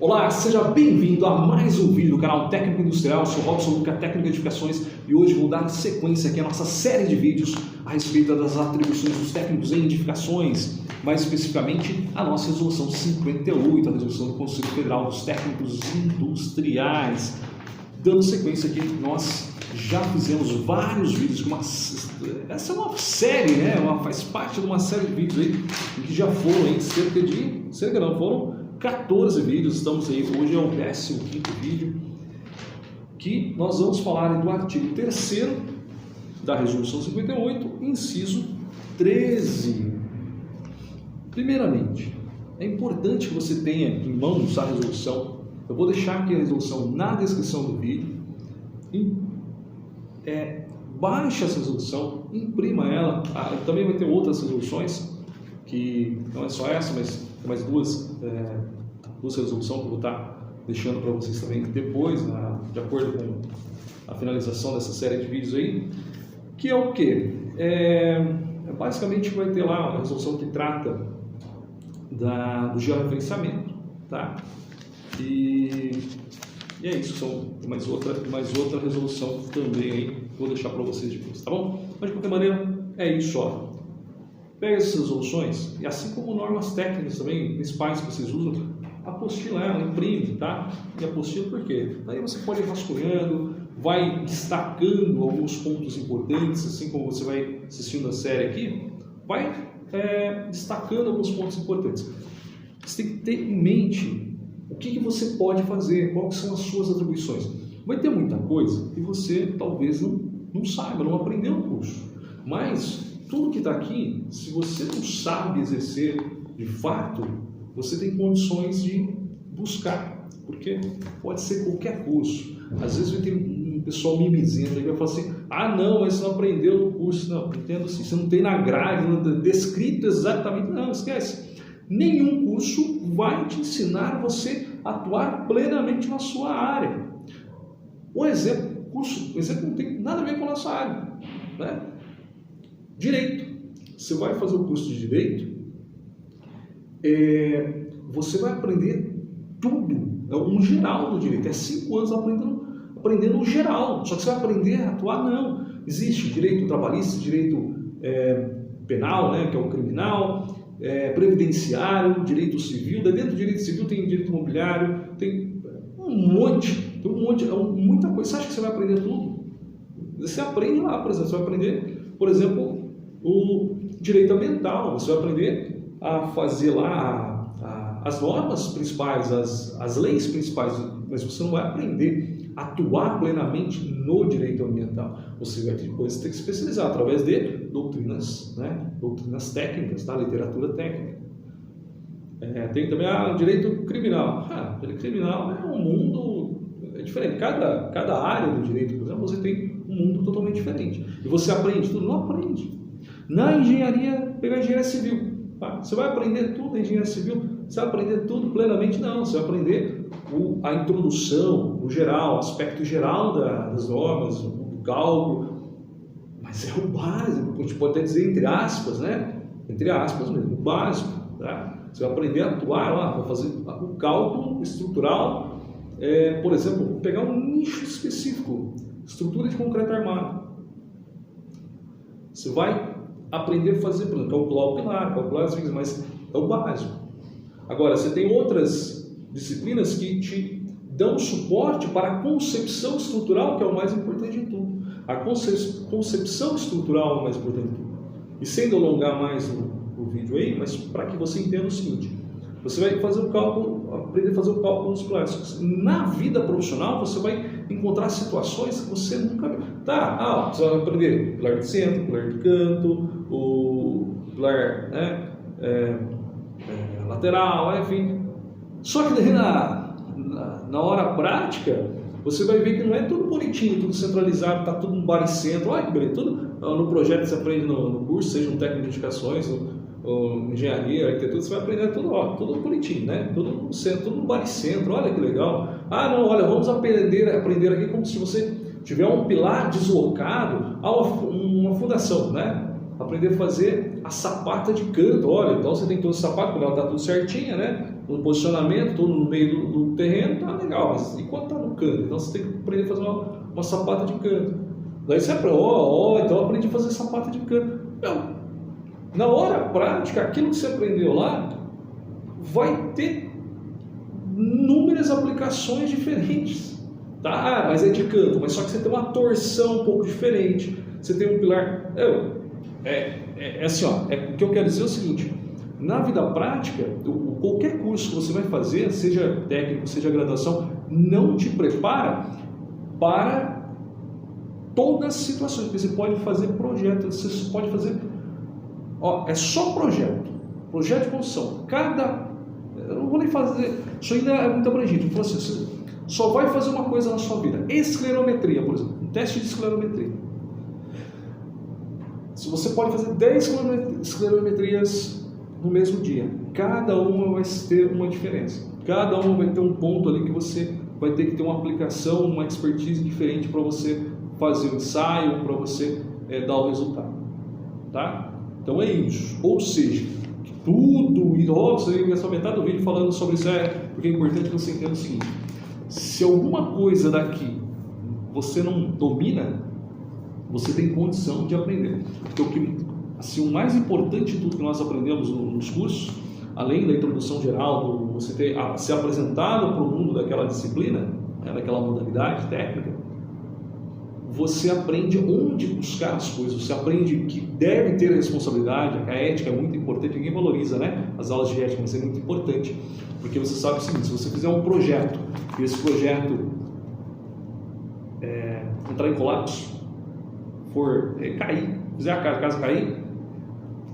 Olá, seja bem-vindo a mais um vídeo do canal Técnico Industrial. Eu sou Robson Luca, técnico de edificações, e hoje vou dar sequência aqui à nossa série de vídeos a respeito das atribuições dos técnicos em edificações, mais especificamente a nossa resolução 58, a resolução do Conselho Federal dos Técnicos Industriais. Dando sequência aqui, nós já fizemos vários vídeos, essa é uma série, né? Faz parte de uma série de vídeos aí, que já foram aí foram 14 vídeos, estamos aí, hoje é o 15º vídeo, que nós vamos falar do artigo 3º da resolução 58, inciso 13. Primeiramente, é importante que você tenha em mãos a resolução. Eu vou deixar aqui a resolução na descrição do vídeo. Baixe essa resolução, imprima ela. Também vai ter outras resoluções, que não é só essa, mas tem mais duas resoluções que eu vou estar deixando para vocês também depois, de acordo com a finalização dessa série de vídeos aí, que é o que? Basicamente vai ter lá uma resolução que trata do georreferenciamento, tá? E é isso, são mais outra resolução também aí, vou deixar para vocês depois, tá bom? Mas de qualquer maneira, é isso, ó. Pega essas resoluções, e assim como normas técnicas também, principais que vocês usam, apostila ela, imprime, tá? E apostila por quê? Daí você pode ir vasculhando, vai destacando alguns pontos importantes, assim como você vai assistindo a série aqui, vai destacando alguns pontos importantes. Você tem que ter em mente o que você pode fazer, quais são as suas atribuições. Vai ter muita coisa que você talvez não saiba, não aprendeu no curso, mas tudo que está aqui, se você não sabe exercer de fato, você tem condições de buscar, porque pode ser qualquer curso. Às vezes vai ter um pessoal mimizento que vai falar assim, não, mas você não aprendeu no curso. Não, entendo assim, você não tem na grade, não descrito exatamente, não, esquece. Nenhum curso vai te ensinar você a atuar plenamente na sua área. Um exemplo, não tem nada a ver com a nossa área, né? Direito. Você vai fazer o curso de Direito, você vai aprender tudo, um geral do Direito. É 5 anos aprendendo o geral, só que você vai aprender a atuar, não. Existe Direito Trabalhista, Direito Penal, né, que é o criminal, Previdenciário, Direito Civil. Dentro do Direito Civil tem Direito Imobiliário, tem muita coisa. Você acha que você vai aprender tudo? Você aprende lá, por exemplo, você vai aprender, por exemplo, o direito ambiental, você vai aprender a fazer lá as normas principais, as leis principais, mas você não vai aprender a atuar plenamente no direito ambiental. Você vai depois ter que se especializar através de doutrinas, né? Doutrinas técnicas, tá? Literatura técnica. Tem também o direito criminal. O direito criminal é um mundo diferente. Cada área do direito, por exemplo, você tem um mundo totalmente diferente. E você aprende tudo? Não aprende. Na engenharia, pegar engenharia civil, tá? Você vai aprender tudo na engenharia civil? Você vai aprender tudo plenamente? Não, você vai aprender a introdução, o geral, o aspecto geral das normas, o cálculo, mas é o básico, a gente pode até dizer entre aspas, né? Entre aspas mesmo, o básico, tá? Você vai aprender a atuar lá, vai fazer o cálculo estrutural, por exemplo, pegar um nicho específico, estrutura de concreto armado. Você vai aprender a fazer, por exemplo, calcular o pilar, calcular as vigas, mas é o básico. Agora, você tem outras disciplinas que te dão suporte para a concepção estrutural, que é o mais importante de tudo. A concepção estrutural é o mais importante de tudo. E sem alongar mais o vídeo aí, mas para que você entenda o seguinte, você vai fazer o cálculo, aprender a fazer o cálculo nos pilares. Na vida profissional, você vai encontrar situações que você nunca viu. Você vai aprender pilar de centro, pilar de canto, o pilar, né, lateral, enfim. Só que daí na hora prática, você vai ver que não é tudo bonitinho, tudo centralizado, está tudo no baricentro. Olha que beleza, tudo no projeto que você aprende no curso, seja um técnico de edificações, engenharia, arquitetura, você vai aprender tudo bonitinho, né? Tudo no centro, tudo no baricentro, olha que legal. Não, olha, vamos aprender aqui como se você tiver um pilar deslocado a uma fundação, né? aprender a fazer a sapata de canto. Olha, então você tem todo o sapato, quando ela está tudo certinha, né? No posicionamento, tudo no meio do terreno, tá legal, mas enquanto está no canto, então você tem que aprender a fazer uma sapata de canto. Daí você aprende, então eu aprendi a fazer sapata de canto. Não, na hora prática, aquilo que você aprendeu lá vai ter inúmeras aplicações diferentes. Tá? Mas é de canto, mas só que você tem uma torção um pouco diferente. Você tem um pilar. Assim, ó, o que eu quero dizer é o seguinte: na vida prática, qualquer curso que você vai fazer, seja técnico, seja graduação, não te prepara para todas as situações. Porque você pode fazer projeto, você pode fazer. É só projeto de construção. Eu não vou nem fazer, isso ainda é muito abrangente. Então, assim, você só vai fazer uma coisa na sua vida: esclerometria, por exemplo, um teste de esclerometria. Se você pode fazer 10 esclerometrias no mesmo dia, cada uma vai ter uma diferença. Cada uma vai ter um ponto ali que você vai ter que ter uma aplicação, uma expertise diferente para você fazer o ensaio, para você dar o resultado. Tá? Então é isso. Ou seja, tudo, e você vai só metade do vídeo falando sobre isso, porque é importante que você entenda o seguinte: se alguma coisa daqui você não domina, você tem condição de aprender. Porque o mais importante de tudo que nós aprendemos nos cursos, além da introdução geral, do você ter ser apresentado para o mundo daquela disciplina, daquela modalidade técnica, você aprende onde buscar as coisas, você aprende que deve ter responsabilidade. A ética é muito importante, ninguém valoriza, né? As aulas de ética, mas é muito importante, porque você sabe o seguinte: se você fizer um projeto e esse projeto entrar em colapso, for cair, fizer a casa cair,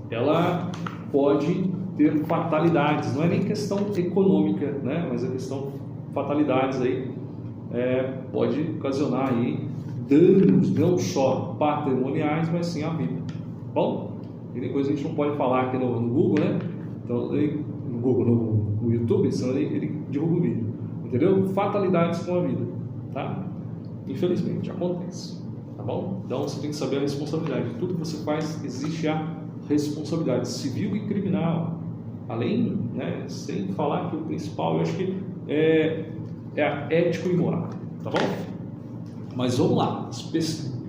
ela pode ter fatalidades. Não é nem questão econômica, né? Mas é questão fatalidades aí, pode ocasionar aí danos não só patrimoniais, mas sim a vida. Bom, e tem coisa que a gente não pode falar aqui no Google, né? Então, no YouTube, senão ele divulga o vídeo. Entendeu? Fatalidades com a vida, tá? Infelizmente, acontece. Tá bom? Então, você tem que saber a responsabilidade. Tudo que você faz, existe a responsabilidade civil e criminal. Além, né, sem falar que o principal, eu acho que é a ético e moral. Tá bom? Mas vamos lá,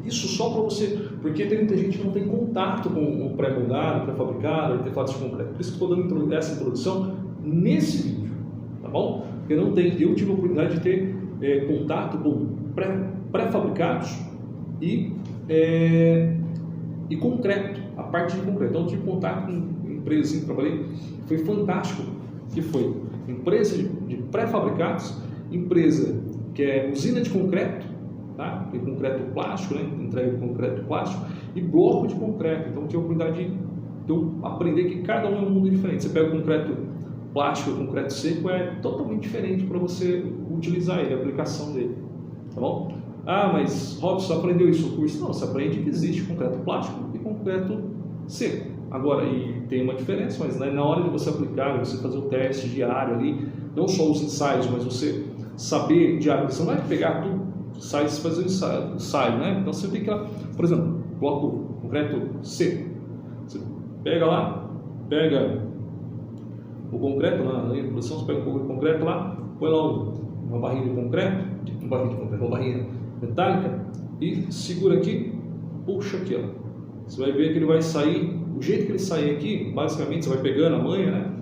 isso só para você, porque tem muita gente que não tem contato com o pré-moldado, pré-fabricado, artefatos de concreto. Por isso que estou dando essa introdução nesse vídeo, tá bom? Porque eu tive a oportunidade de ter contato com pré-fabricados e concreto, a parte de concreto. Então eu tive contato com empresas que trabalhei, foi fantástico, que foi empresa de pré-fabricados, empresa que é usina de concreto, tá? Tem concreto plástico, né? Entrega de concreto plástico e bloco de concreto. Então, eu tive a oportunidade de eu aprender que cada um é um mundo diferente. Você pega o concreto plástico, o concreto seco, é totalmente diferente para você utilizar ele, a aplicação dele. Tá bom? Mas Robson aprendeu isso no curso? Não, você aprende que existe concreto plástico e concreto seco. Agora, e tem uma diferença, mas na hora de você aplicar, você fazer o teste diário ali, não só os ensaios, mas você saber diário, você não vai pegar tudo, sai fazer o ensaio, né? Então você tem que, por exemplo, bloco concreto seco. Você pega lá, pega o concreto na introdução, você pega um pouco de concreto lá, põe lá uma barrinha de concreto, uma barrinha metálica e segura aqui, puxa aqui, ó. Você vai ver que ele vai sair, o jeito que ele sair aqui, basicamente você vai pegando a manha, né?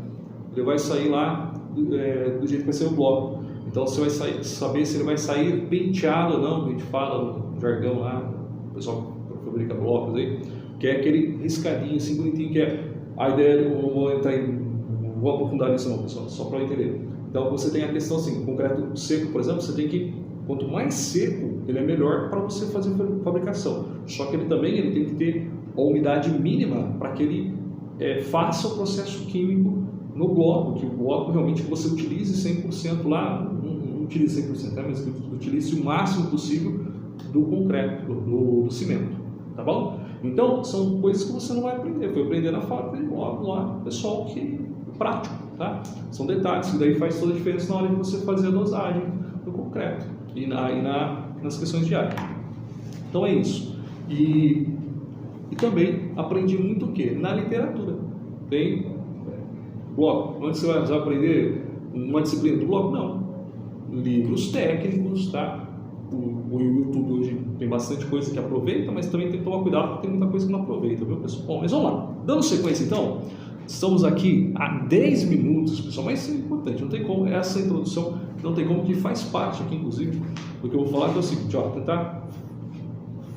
Ele vai sair lá do jeito que vai ser o bloco. Então você vai saber se ele vai sair penteado ou não, que a gente fala no jargão lá, o pessoal que fabrica blocos aí, que é aquele riscadinho assim bonitinho, que é a ideia, não vou aprofundar nisso não, pessoal, só para entender. Então você tem a questão assim, concreto seco, por exemplo, você tem que, quanto mais seco, ele é melhor para você fazer fabricação. Só que ele tem que ter a umidade mínima para que ele faça o processo químico no bloco, que o bloco realmente que você utilize 100% lá, não utilize 100%, mas que utilize o máximo possível do concreto, do cimento, tá bom? Então, são coisas que você não vai aprender, foi aprender na fábrica de bloco lá, pessoal que prático, tá? São detalhes que daí faz toda a diferença na hora de você fazer a dosagem do concreto e nas questões diárias. Então é isso. E E também aprendi muito o quê? Na literatura. Tem bloco. Onde você vai aprender uma disciplina do bloco? Não. Livros técnicos, tá? O YouTube hoje tem bastante coisa que aproveita, mas também tem que tomar cuidado porque tem muita coisa que não aproveita, viu, pessoal? Bom, mas vamos lá. Dando sequência, então, estamos aqui há 10 minutos, pessoal, mas isso é importante, não tem como, essa introdução não tem como, que faz parte aqui, inclusive, do que eu vou falar, que é o seguinte, ó, tentar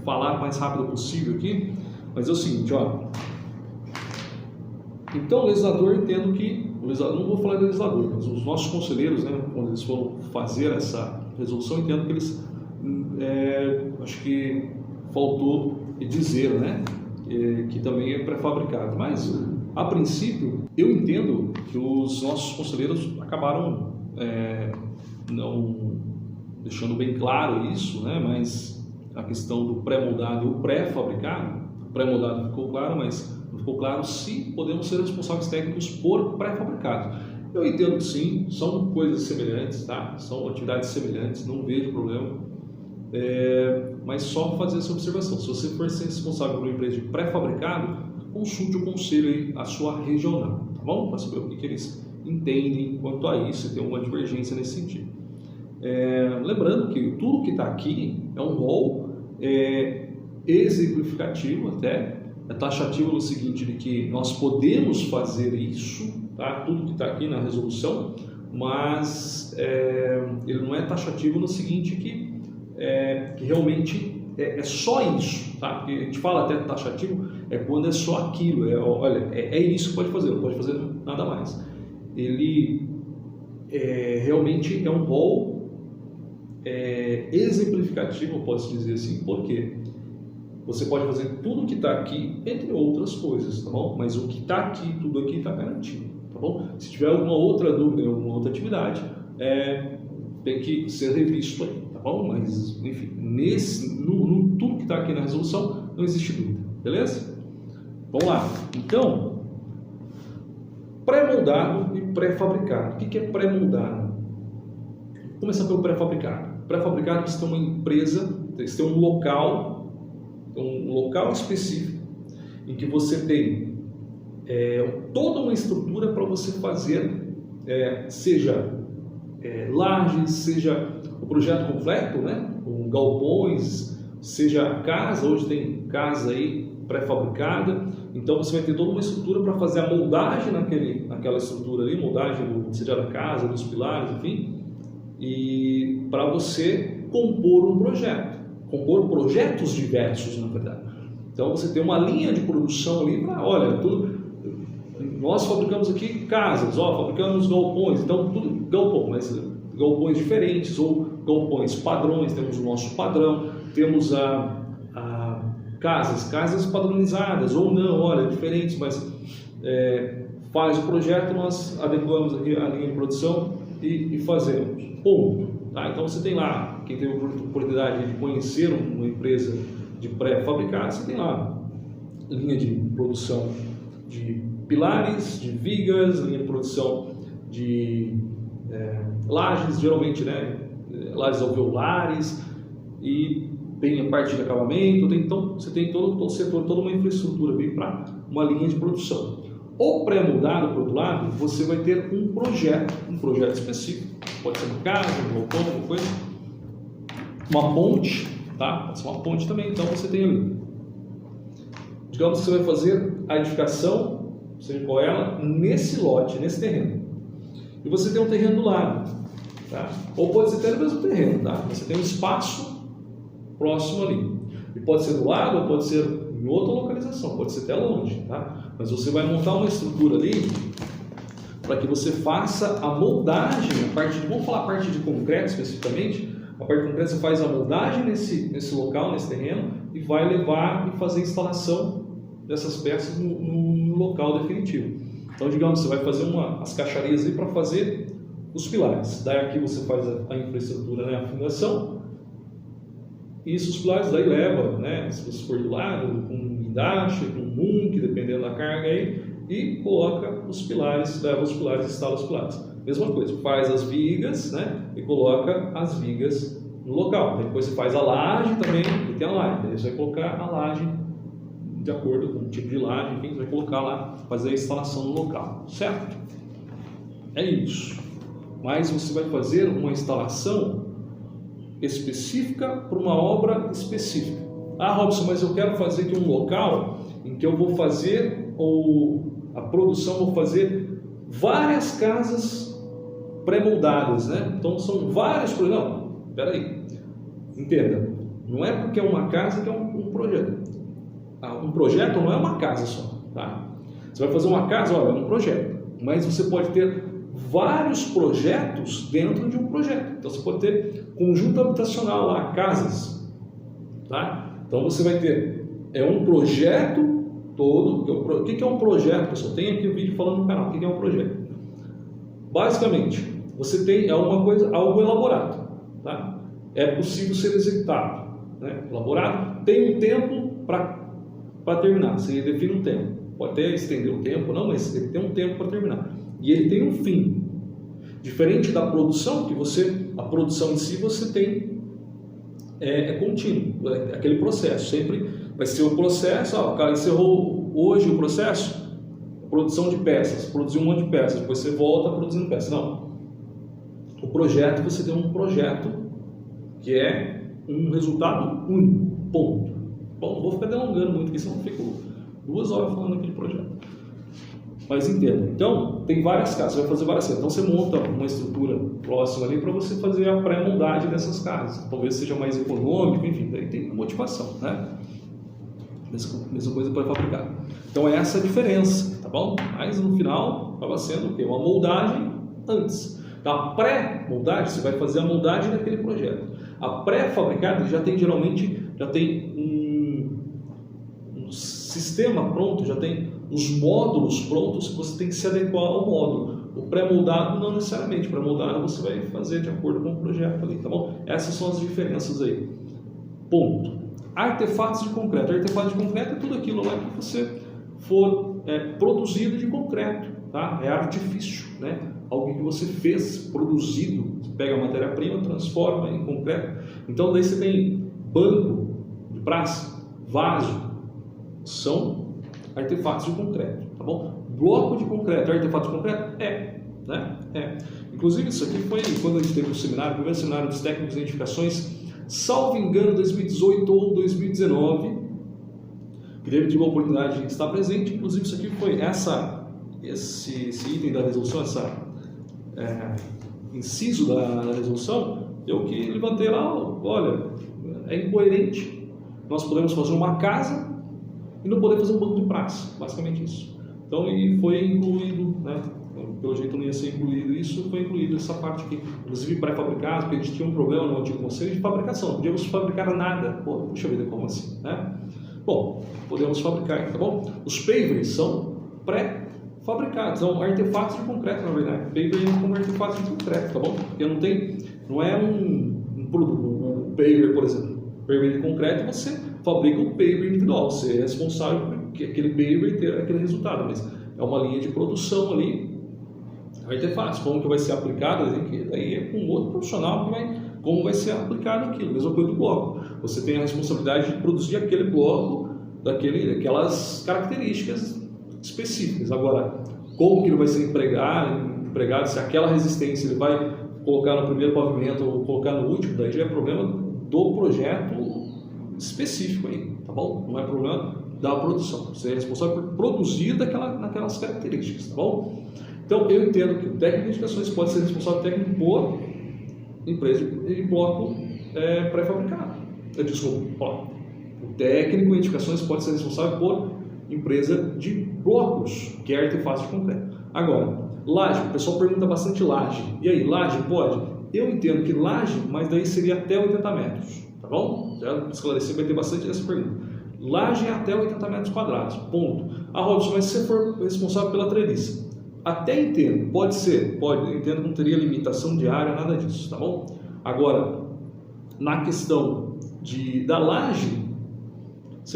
falar o mais rápido possível aqui, mas é o seguinte, ó. Então, o legislador, entendo que, não vou falar do legislador, mas os nossos conselheiros, né, quando eles foram fazer essa resolução, entendo que eles, acho que faltou dizer, né, que também é pré-fabricado, mas, a princípio, eu entendo que os nossos conselheiros acabaram não deixando bem claro isso, né, mas a questão do pré-moldado e o pré-fabricado, o pré-moldado ficou claro, mas não ficou claro se podemos ser responsáveis técnicos por pré-fabricados. Eu entendo que sim, são coisas semelhantes, tá? São atividades semelhantes, não vejo problema, mas só fazer essa observação. Se você for ser responsável por uma empresa de pré-fabricado, consulte o conselho aí, a sua regional, tá bom? Para saber o que eles entendem quanto a isso, se tem uma divergência nesse sentido. Lembrando que tudo que está aqui é um rol exemplificativo, até é taxativo no seguinte, de que nós podemos fazer isso, tá? Tudo que está aqui na resolução, mas ele não é taxativo no seguinte, que realmente é só isso, tá? Porque a gente fala até taxativo, quando é só aquilo, olha, é isso que pode fazer, não pode fazer nada mais. Ele realmente é um rol exemplificativo, eu posso dizer assim, porque você pode fazer tudo que está aqui, entre outras coisas, tá bom? Mas o que está aqui, tudo aqui está garantido, tá bom? Se tiver alguma outra dúvida, alguma outra atividade, tem que ser revisto aí, tá bom? Mas, enfim, no tudo que está aqui na resolução, não existe dúvida, beleza? Vamos lá. Então, pré-moldado e pré-fabricado. O que é pré-moldado? Vou começar pelo pré-fabricado. Pré-fabricado, você tem uma empresa, você tem um local específico em que você tem toda uma estrutura para você fazer, seja lajes, seja o projeto completo, né, com galpões, seja a casa. Hoje tem casa aí pré-fabricada, então você vai ter toda uma estrutura para fazer a moldagem naquela estrutura ali, moldagem seja da casa, dos pilares, enfim, e para você compor um projeto. Compor projetos diversos, na verdade. Então você tem uma linha de produção ali para, olha, nós fabricamos aqui casas, fabricamos galpões, então tudo galpão, mas galpões diferentes ou galpões padrões, temos o nosso padrão, temos casas padronizadas ou não, olha, diferentes, mas faz o projeto, nós adequamos aqui a linha de produção e fazemos. Ponto. Tá? Então você tem lá, quem teve a oportunidade de conhecer uma empresa de pré-fabricado, você tem lá linha de produção de pilares, de vigas, linha de produção de lajes, geralmente, né, lajes alveolares, e tem a parte de acabamento, então você tem todo o setor, toda uma infraestrutura bem para uma linha de produção. O pré-moldado, por outro lado, você vai ter um projeto específico. Pode ser uma casa, um galpão, alguma coisa, uma ponte, tá? Pode ser uma ponte também, então você tem ali. Digamos que você vai fazer a edificação, seja qual é ela, nesse lote, nesse terreno. E você tem um terreno do lado, tá? Ou pode ser até no mesmo terreno, tá? Você tem um espaço próximo ali. E pode ser do lado, ou pode ser em outra localização, pode ser até longe, tá? Mas você vai montar uma estrutura ali para que você faça a moldagem, vamos falar a parte de concreto especificamente. A parte de concreto você faz a moldagem nesse local, nesse terreno, e vai levar e fazer a instalação dessas peças no local definitivo. Então, digamos, você vai fazer as caixarias aí para fazer os pilares. Daí aqui você faz a infraestrutura, né, a fundação. E os pilares daí leva, né, se você for do lado, com um guindaste, com um munk, dependendo da carga aí, e coloca os pilares, leva os pilares e instala os pilares. Mesma coisa, faz as vigas, né, e coloca as vigas no local. Depois você faz a laje também, e tem a laje. Daí você vai colocar a laje de acordo com o tipo de laje, enfim, você vai colocar lá, fazer a instalação no local, certo? É isso. Mas você vai fazer uma instalação específica para uma obra específica. Ah, Robson, mas eu quero fazer aqui um local em que eu vou fazer, ou a produção, vou fazer várias casas pré-moldadas, né? Então são vários projetos. Não, peraí, entenda, não é porque é uma casa que é um projeto. Um projeto não é uma casa só, tá? Você vai fazer uma casa, olha, é um projeto, mas você pode ter vários projetos dentro de um projeto. Então você pode ter conjunto habitacional lá, casas, tá? Então você vai ter um projeto todo. O que é um projeto, pessoal? Tem aqui um vídeo falando no canal. O que é um projeto? Basicamente, você tem algo elaborado, tá? É possível ser executado, né? Elaborado, tem um tempo para terminar. Você define um tempo. Pode até estender o tempo, não, mas ele tem um tempo para terminar. E ele tem um fim. Diferente da produção, que a produção em si você tem contínuo, aquele processo, sempre vai ser o processo. O cara encerrou hoje o processo, produção de peças, produziu um monte de peças, depois você volta produzindo peças. Não. O projeto, você tem um projeto que é um resultado único, ponto. Bom, não vou ficar delongando muito, porque senão eu fico 2 horas falando aqui de projeto. Mas entenda, então tem várias casas, você vai fazer várias casas, então você monta uma estrutura próxima ali para você fazer a pré-moldagem dessas casas, talvez seja mais econômico, enfim, daí tem motivação, né? Mesma coisa para fabricar. Então é essa a diferença, tá bom? Mas no final acaba sendo o quê? Uma moldagem antes. Então, a pré-moldagem, você vai fazer a moldagem daquele projeto. A pré-fabricada geralmente já tem um sistema pronto, já tem os módulos prontos que você tem que se adequar ao módulo. O pré-moldado não necessariamente, o pré-moldado você vai fazer de acordo com o projeto ali, tá bom? Essas são as diferenças aí. Ponto. Artefatos de concreto. Artefato de concreto é tudo aquilo lá que você for produzido de concreto, tá? É artifício, né? Algo que você fez, produzido. Você pega a matéria-prima, transforma em concreto. Então daí você tem banco de praça, vaso, são artefatos de concreto, tá bom? Bloco de concreto, artefato de concreto? Né? Inclusive isso aqui foi quando a gente teve o primeiro seminário dos técnicos de edificações, salvo engano, 2018 ou 2019, que tive a oportunidade de estar presente. Inclusive isso aqui foi esse item da resolução, inciso da resolução, eu que levantei lá. Olha, é incoerente nós podemos fazer uma casa e não poder fazer um banco de praça, basicamente isso. Então, e foi incluído, né? Pelo jeito não ia ser incluído isso, foi incluído essa parte aqui, inclusive pré-fabricado, porque a gente tinha um problema no antigo conselho de fabricação, não podíamos fabricar nada. Pô, puxa vida, como assim, né? Bom, podemos fabricar, tá bom? Os pavers são pré-fabricados, são artefatos de concreto, na verdade. Paver é como artefatos de concreto, tá bom? Porque não é um produto, um paver, por exemplo. Paver de concreto, você fabrica o paver individual, você é responsável por aquele paver ter aquele resultado, mas é uma linha de produção ali, artefatos, como que vai ser aplicado, aí é com outro profissional que como vai ser aplicado aquilo, mesma coisa do bloco, você tem a responsabilidade de produzir aquele bloco, daquelas características específicas. Agora, como que ele vai ser empregado, se aquela resistência ele vai colocar no primeiro pavimento ou colocar no último, daí já é problema do projeto específico aí, tá bom? Não é problema da produção. Você é responsável por produzir naquelas características, tá bom? Então, eu entendo que o técnico de edificações pode ser responsável técnico por empresa de bloco pré-fabricado. Desculpa, o técnico em edificações pode ser responsável por empresa de blocos, que é artefatos de concreto. Agora, laje, o pessoal pergunta bastante laje. E aí, laje pode? Eu entendo que laje, mas daí seria até 80 metros, tá bom? Já esclarecer, vai ter bastante essa pergunta. Laje é até 80 metros quadrados, ponto. Robson, mas se você for responsável pela treliça, até entendo, pode ser, pode, entendo que não teria limitação de área, nada disso, tá bom? Agora, na questão da laje,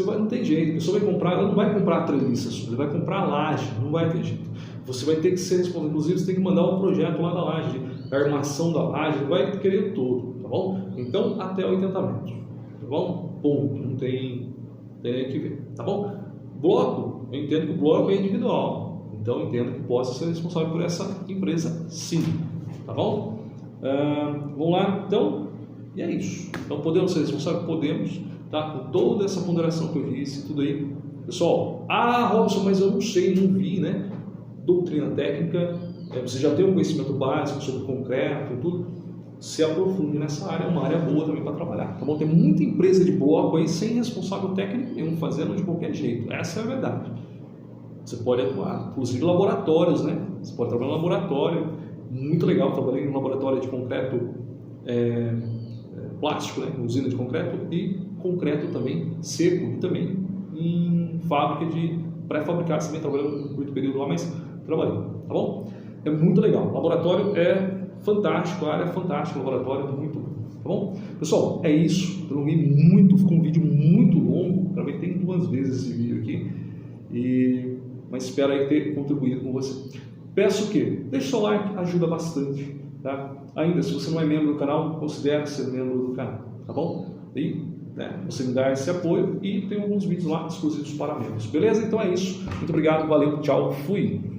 não tem jeito, a pessoa vai comprar, ela não vai comprar a treliça, ela vai comprar a laje, não vai ter jeito. Você vai ter que ser responsável, inclusive você tem que mandar um projeto lá da laje, a armação da laje, vai querer todo, tá bom? Então, até 80 metros, tá bom? Ponto, não tem que ver, tá bom? Bloco, eu entendo que o bloco é individual, então eu entendo que possa ser responsável por essa empresa, sim, tá bom? Vamos lá, então, e é isso. Então, podemos ser responsáveis? Podemos, tá? Com toda essa ponderação que eu disse, tudo aí. Pessoal, Robson, mas eu não sei, não vi, né? Doutrina técnica, você já tem um conhecimento básico sobre concreto e tudo, se aprofunde nessa área, é uma área boa também para trabalhar, tá bom? Tem muita empresa de bloco aí sem responsável técnico nenhum, fazendo de qualquer jeito, essa é a verdade. Você pode atuar, inclusive laboratórios, né? Você pode trabalhar no laboratório, muito legal, trabalhei em um laboratório de concreto plástico, né? Usina de concreto e concreto também seco, e também em fábrica de pré-fabricados, também trabalhando muito período lá, mas trabalhei, tá bom? É muito legal, o laboratório é fantástico, a área é fantástica, o laboratório é muito bom, tá bom? Pessoal, é isso, eu prolonguei muito, ficou um vídeo muito longo, gravei tem 2 vezes esse vídeo aqui, mas espero aí ter contribuído com você. Peço que deixe seu like, ajuda bastante, tá? Ainda, se você não é membro do canal, considere ser membro do canal, tá bom? E você me dá esse apoio e tem alguns vídeos lá exclusivos para membros, beleza? Então é isso, muito obrigado, valeu, tchau, fui!